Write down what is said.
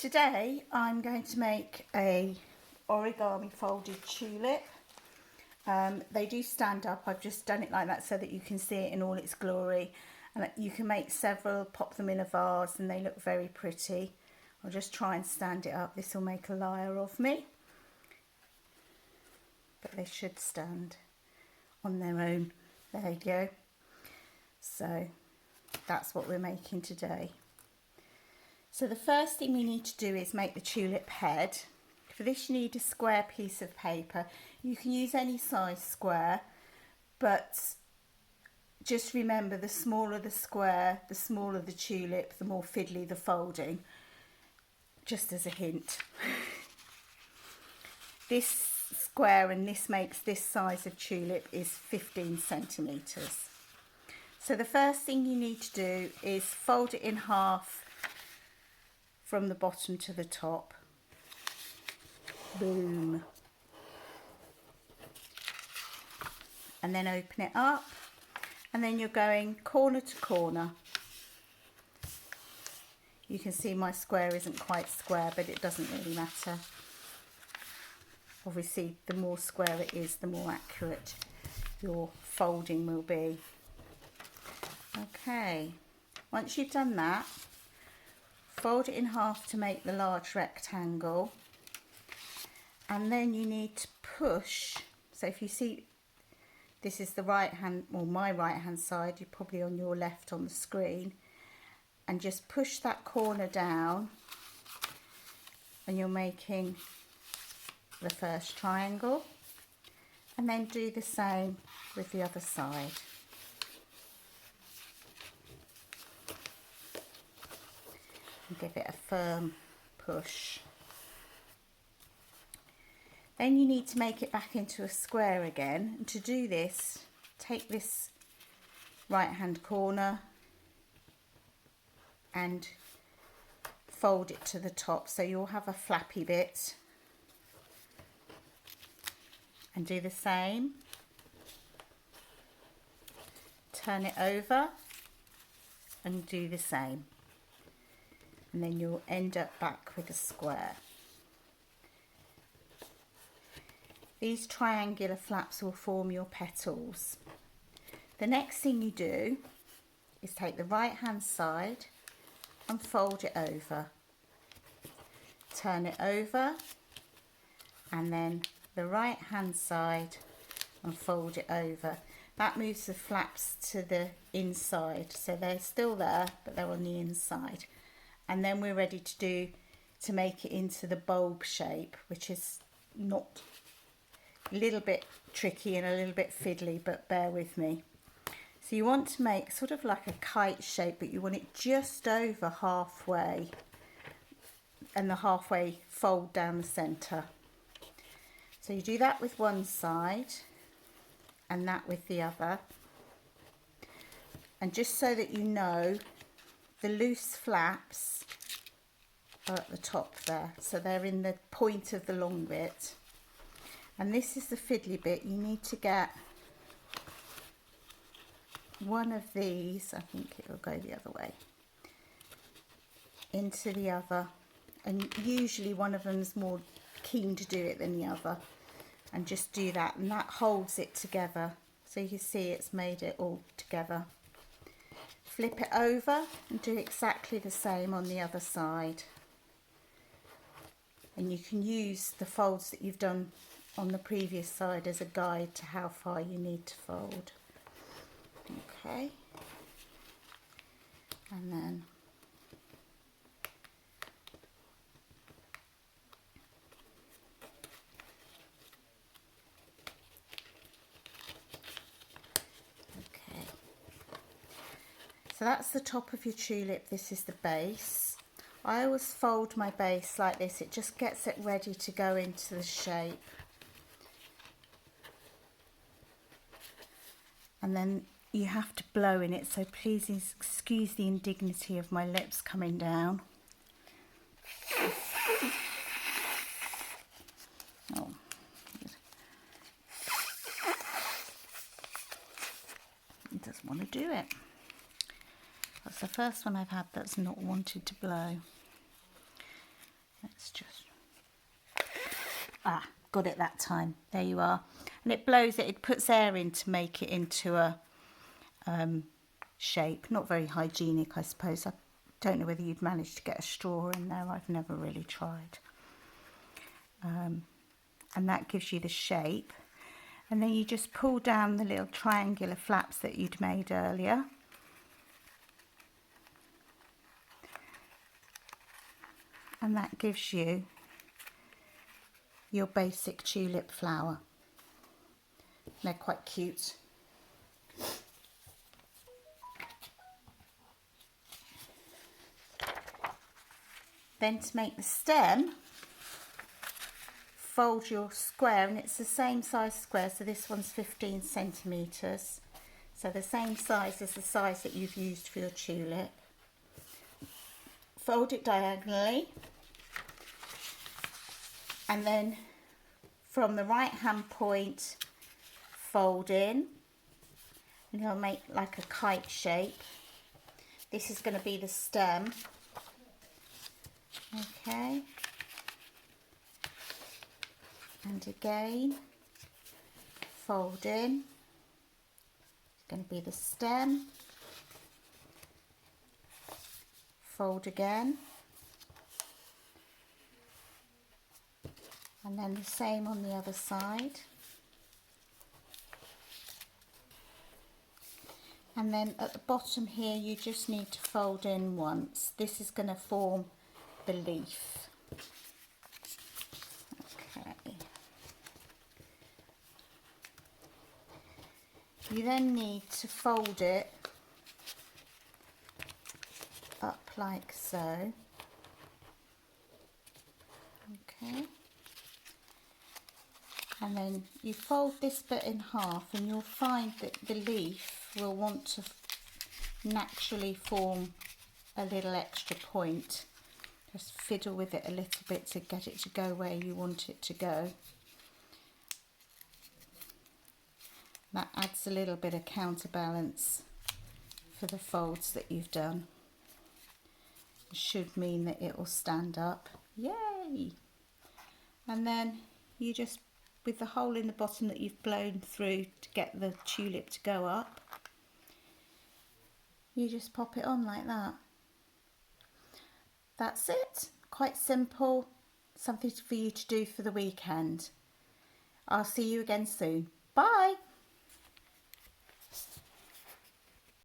Today I'm going to make a origami folded tulip. They do stand up. I've just done it like that so that you can see it in all its glory, and you can make several, pop them in a vase, and they look very pretty. I'll just try and stand it up. This will make a liar of me, but they should stand on their own. There you go. So that's what we're making today. So the first thing we need to do is make the tulip head. For this you need a square piece of paper. You can use any size square, but just remember, the smaller the square, the smaller the tulip, the more fiddly the folding. Just as a hint. This square, and this makes this size of tulip, is 15 centimetres. So the first thing you need to do is fold it in half from the bottom to the top. Boom. And then open it up, and then you're going corner to corner. You can see my square isn't quite square, but it doesn't really matter. Obviously, the more square it is, the more accurate your folding will be. Okay, once you've done that, fold it in half to make the large rectangle, and then you need to push. So if you see, this is the right hand, or my right hand side, you're probably on your left on the screen, and just push that corner down, and you're making the first triangle, and then do the same with the other side. And give it a firm push. Then you need to make it back into a square again, and to do this, take this right hand corner and fold it to the top, so you'll have a flappy bit, and do the same. Turn it over and do the same, and then you'll end up back with a square. These triangular flaps will form your petals. The next thing you do is take the right hand side and fold it over. Turn it over, and then the right hand side and fold it over. That moves the flaps to the inside, so they're still there, but they're on the inside. And then we're ready to make it into the bulb shape, which is not, a little bit tricky and a little bit fiddly, but bear with me. So you want to make sort of like a kite shape, but you want it just over halfway, and the halfway fold down the centre. So you do that with one side and that with the other. And just so that you know, the loose flaps are at the top there, so they're in the point of the long bit. And this is the fiddly bit. You need to get one of these, I think it will go the other way, into the other, and usually one of them's more keen to do it than the other, and just do that, and that holds it together. So you can see it's made it all together. Flip it over and do exactly the same on the other side, and you can use the folds that you've done on the previous side as a guide to how far you need to fold. Okay, and then okay, so that's the top of your tulip. This is the base. I always fold my base like this, it just gets it ready to go into the shape. And then you have to blow in it, so please excuse the indignity of my lips coming down. Oh. It doesn't want to do it. That's the first one I've had that's not wanted to blow. Let's just, got it that time. There you are. And it blows it, it puts air in to make it into a shape. Not very hygienic, I suppose. I don't know whether you'd managed to get a straw in there. I've never really tried. And that gives you the shape. And then you just pull down the little triangular flaps that you'd made earlier. And that gives you your basic tulip flower. They're quite cute. Then to make the stem, fold your square, and it's the same size square, so this one's 15 centimetres, so the same size as the size that you've used for your tulip. Fold it diagonally, and then from the right hand point fold in, and you'll make like a kite shape. This is going to be the stem. Okay, and again fold in, it's going to be the stem, fold again, and then the same on the other side. And then at the bottom here you just need to fold in once. This is going to form the leaf. Okay. You then need to fold it up like so. Okay. And then you fold this bit in half, and you'll find that the leaf will want to naturally form a little extra point. Just fiddle with it a little bit to get it to go where you want it to go. That adds a little bit of counterbalance for the folds that you've done. It should mean that it will stand up. Yay! And then you just, with the hole in the bottom that you've blown through to get the tulip to go up, you just pop it on like that. That's it. Quite simple. Something for you to do for the weekend. I'll see you again soon. Bye.